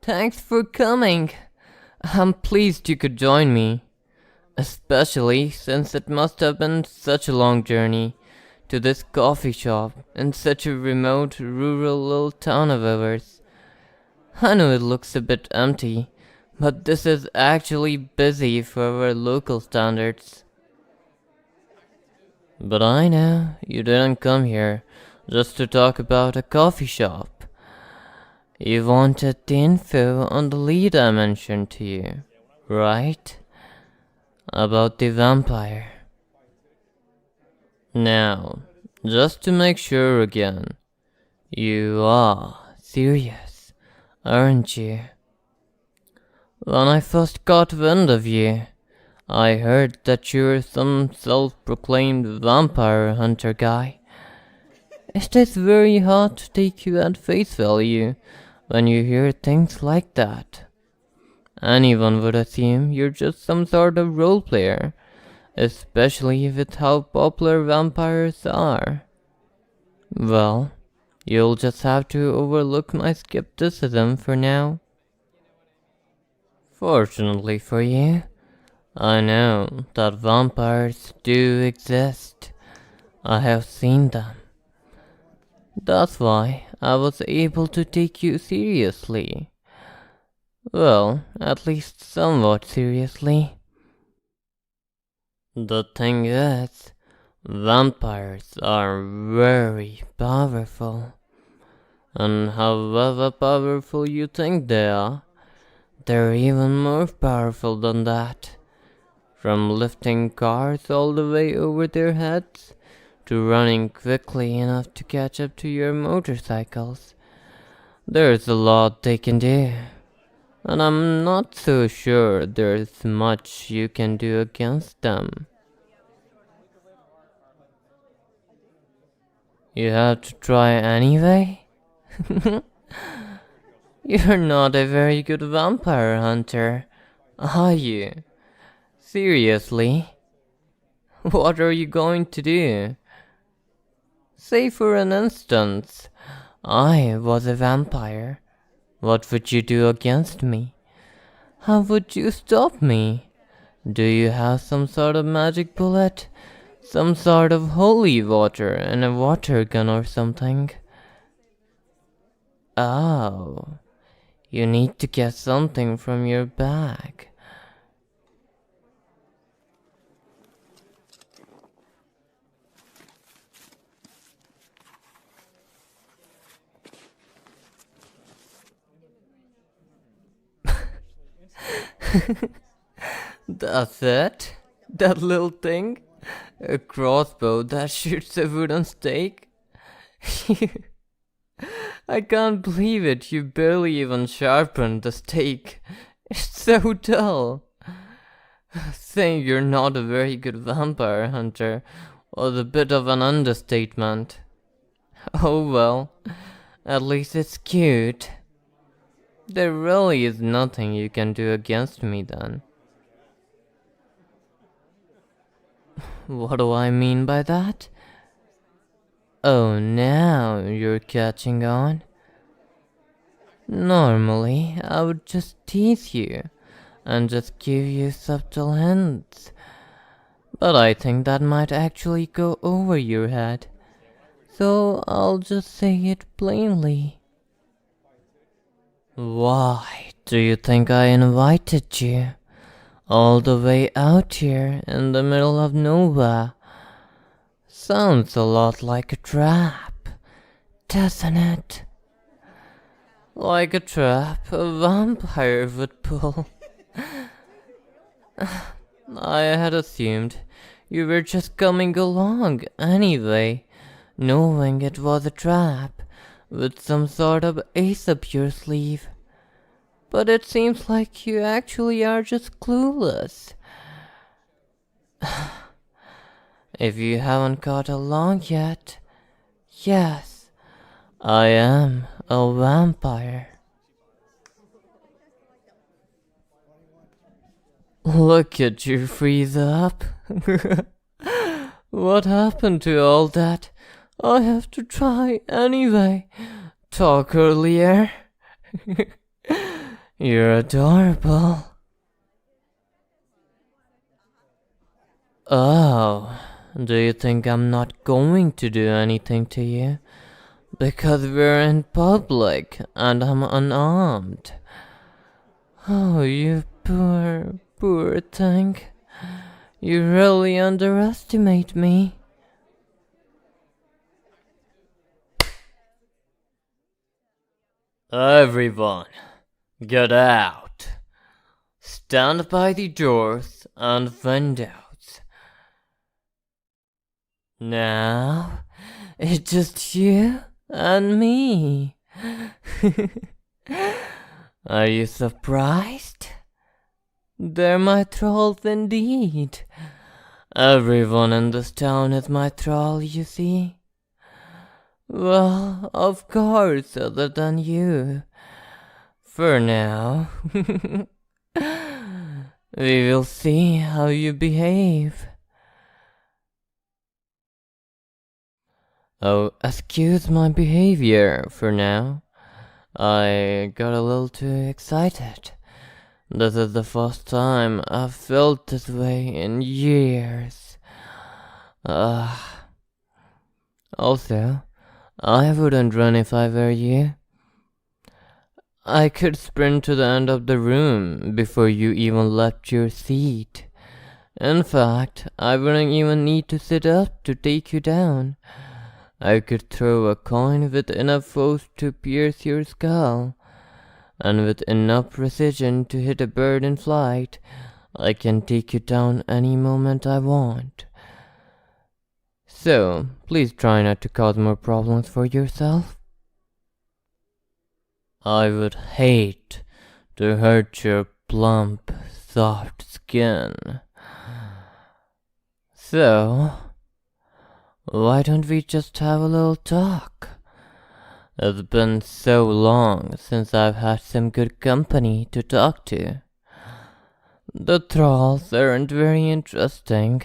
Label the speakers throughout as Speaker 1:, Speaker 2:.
Speaker 1: Thanks for coming. I'm pleased you could join me, especially since it must have been such a long journey to this coffee shop in such a remote, rural little town of ours. I know it looks a bit empty, but this is actually busy for our local standards. But I know you didn't come here just to talk about a coffee shop. You wanted the info on the lead I mentioned to you, right? About the vampire. Now, just to make sure again, you are serious, aren't you? When I first got wind of you, I heard that you're some self-proclaimed vampire hunter guy. It is very hard to take you at face value when you hear things like that. Anyone would assume you're just some sort of role player, especially with how popular vampires are. Well, you'll just have to overlook my skepticism for now. Fortunately for you, I know that vampires do exist. I have seen them. That's why I was able to take you seriously. Well, at least somewhat seriously. The thing is, vampires are very powerful. And however powerful you think they are, they're even more powerful than that. From lifting cars all the way over their heads, to running quickly enough to catch up to your motorcycles. There's a lot they can do. And I'm not so sure there's much you can do against them. You have to try anyway? You're not a very good vampire hunter, are you? Seriously? What are you going to do? Say for an instance, I was a vampire. What would you do against me? How would you stop me? Do you have some sort of magic bullet? Some sort of holy water and a water gun or something? Oh, you need to get something from your bag. That's it? That little thing? A crossbow that shoots a wooden stake? I can't believe it, you barely even sharpened the stake. It's so dull. Saying you're not a very good vampire hunter was a bit of an understatement. Oh well, at least it's cute. There really is nothing you can do against me then. What do I mean by that? Oh, now you're catching on. Normally, I would just tease you and just give you subtle hints. But I think that might actually go over your head. So I'll just say it plainly. Why do you think I invited you? All the way out here in the middle of nowhere. Sounds a lot like a trap, doesn't it? Like a trap a vampire would pull. I had assumed you were just coming along anyway, knowing it was a trap, with some sort of ace up your sleeve. But it seems like you actually are just clueless. If you haven't caught along yet, yes, I am a vampire. Look at you freeze up. What happened to all that? I have to try anyway. Talk earlier. You're adorable. Oh, do you think I'm not going to do anything to you? Because we're in public and I'm unarmed. Oh, you poor, poor thing. You really underestimate me. Everyone, get out. Stand by the doors and windows. Now, it's just you and me. Are you surprised? They're my trolls indeed. Everyone in this town is my troll, you see. Well, of course, other than you. For now. We will see how you behave. Oh, excuse my behavior for now. I got a little too excited. This is the first time I've felt this way in years. Also, I wouldn't run if I were you. I could sprint to the end of the room before you even left your seat. In fact, I wouldn't even need to sit up to take you down. I could throw a coin with enough force to pierce your skull, and with enough precision to hit a bird in flight, I can take you down any moment I want. So, please try not to cause more problems for yourself. I would hate to hurt your plump, soft skin. So, why don't we just have a little talk? It's been so long since I've had some good company to talk to. The trolls aren't very interesting.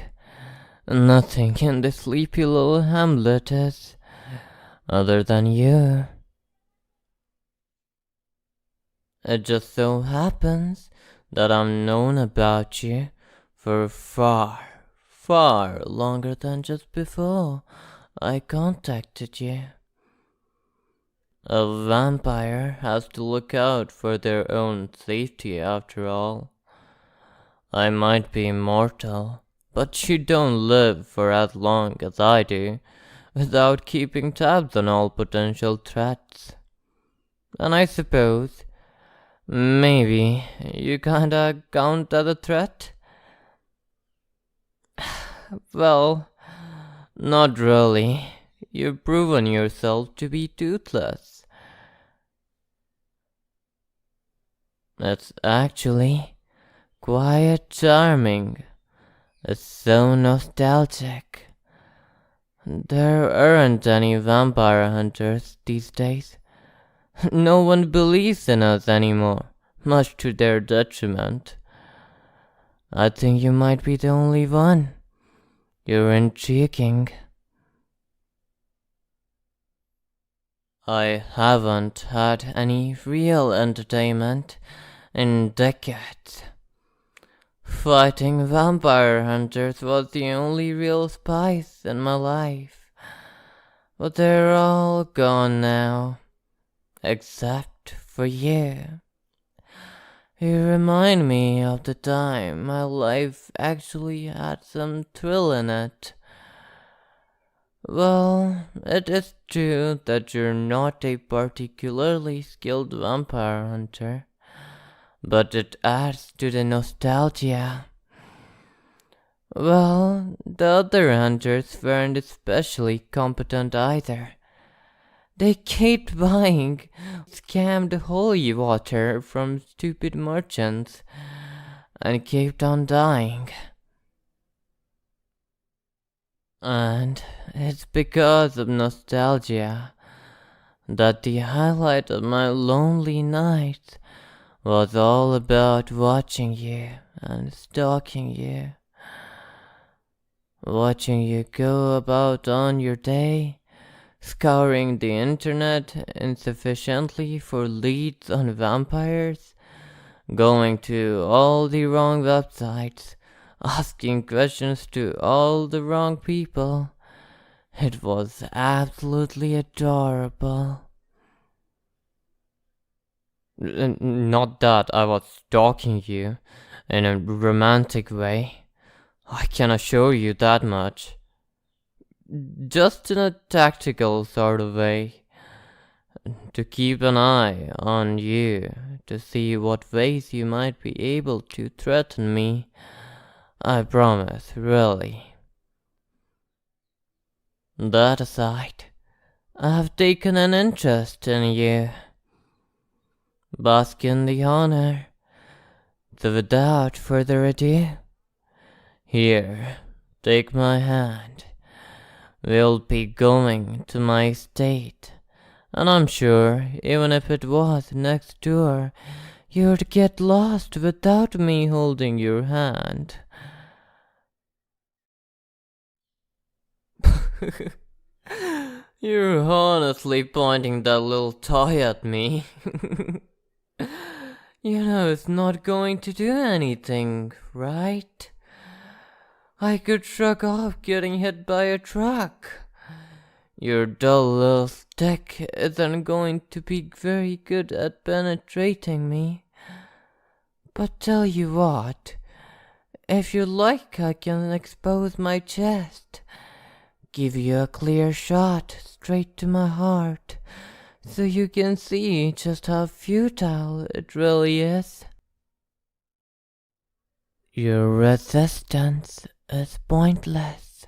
Speaker 1: Nothing in this sleepy little hamlet is, other than you. It just so happens that I've known about you for far longer than just before I contacted you. A vampire has to look out for their own safety after all. I might be immortal, but you don't live for as long as I do without keeping tabs on all potential threats. And I suppose maybe you kinda count as a threat? Well, not really. You've proven yourself to be toothless. It's actually quite charming. It's so nostalgic. There aren't any vampire hunters these days. No one believes in us anymore, much to their detriment. I think you might be the only one. You're intriguing. I haven't had any real entertainment in decades. Fighting vampire hunters was the only real spice in my life. But they're all gone now. Except for you. You remind me of the time my life actually had some thrill in it. Well, it is true that you're not a particularly skilled vampire hunter, but it adds to the nostalgia. Well, the other hunters weren't especially competent either. They kept buying scammed holy water from stupid merchants and kept on dying. And it's because of nostalgia that the highlight of my lonely nights was all about watching you and stalking you. Watching you go about on your day, scouring the internet insufficiently for leads on vampires, going to all the wrong websites, asking questions to all the wrong people. It was absolutely adorable. Not that I was stalking you in a romantic way. I can assure you that much. Just in a tactical sort of way. To keep an eye on you, to see what ways you might be able to threaten me. I promise, really. That aside, I have taken an interest in you. Bask in the honor. So without further ado, here, take my hand. We'll be going to my estate, and I'm sure, even if it was next door, you'd get lost without me holding your hand. You're honestly pointing that little toy at me. You know it's not going to do anything, right? I could shrug off getting hit by a truck. Your dull little stick isn't going to be very good at penetrating me. But tell you what, if you like, I can expose my chest, give you a clear shot straight to my heart, so you can see just how futile it really is. Your resistance is pointless.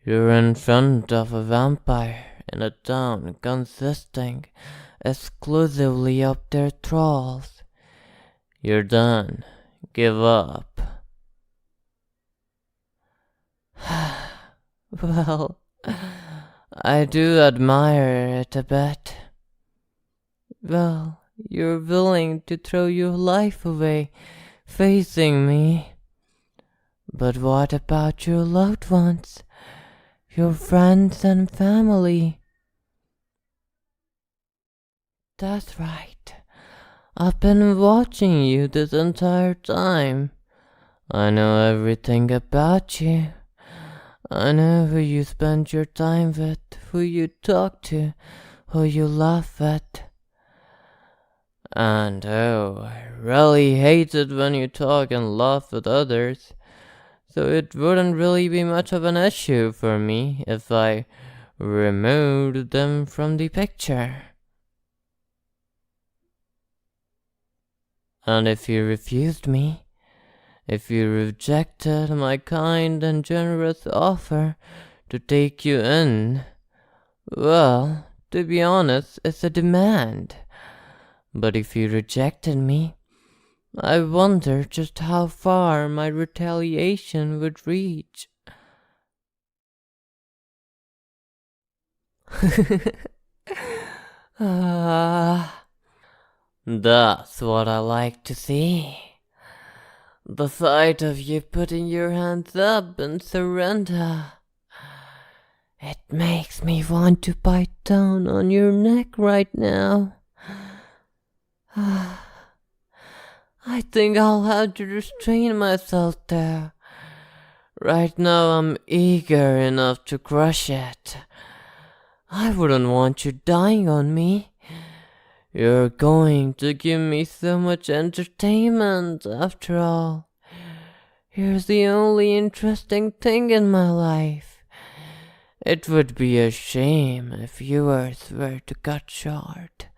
Speaker 1: You're in front of a vampire in a town consisting exclusively of their thralls. You're done. Give up. Well, I do admire it a bit. Well, you're willing to throw your life away facing me. But what about your loved ones? Your friends and family? That's right. I've been watching you this entire time. I know everything about you. I know who you spend your time with, who you talk to, who you laugh at. And oh, I really hate it when you talk and laugh with others. So it wouldn't really be much of an issue for me if I removed them from the picture. And if you refused me, if you rejected my kind and generous offer to take you in, well, to be honest, it's a demand. But if you rejected me, I wonder just how far my retaliation would reach. That's what I like to see. The sight of you putting your hands up in surrender. It makes me want to bite down on your neck right now. I think I'll have to restrain myself there. Right now I'm eager enough to crush it. I wouldn't want you dying on me. You're going to give me so much entertainment, after all. You're the only interesting thing in my life. It would be a shame if yours were to cut short.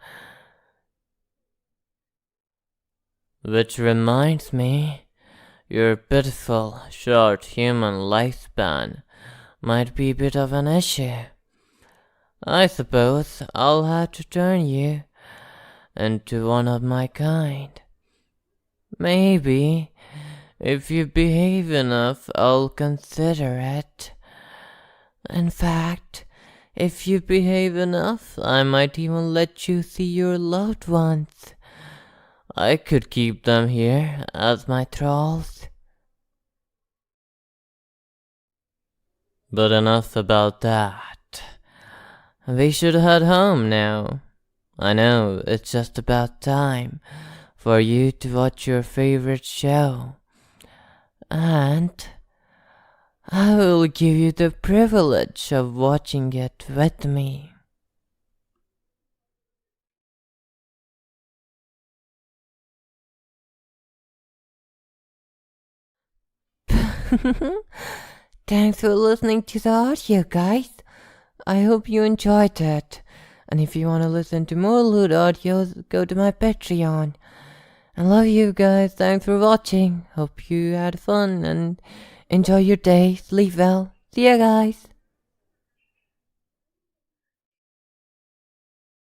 Speaker 1: Which reminds me, your pitiful, short human lifespan might be a bit of an issue. I suppose I'll have to turn you into one of my kind. Maybe, if you behave enough, I'll consider it. In fact, if you behave enough, I might even let you see your loved ones. I could keep them here as my thralls. But enough about that. We should head home now. I know it's just about time for you to watch your favorite show. And I will give you the privilege of watching it with me. Thanks for listening to the audio, guys. I hope you enjoyed it. And if you want to listen to more loot audios, go to my Patreon. I love you guys. Thanks for watching. Hope you had fun and enjoy your day. Sleep well. See ya, guys.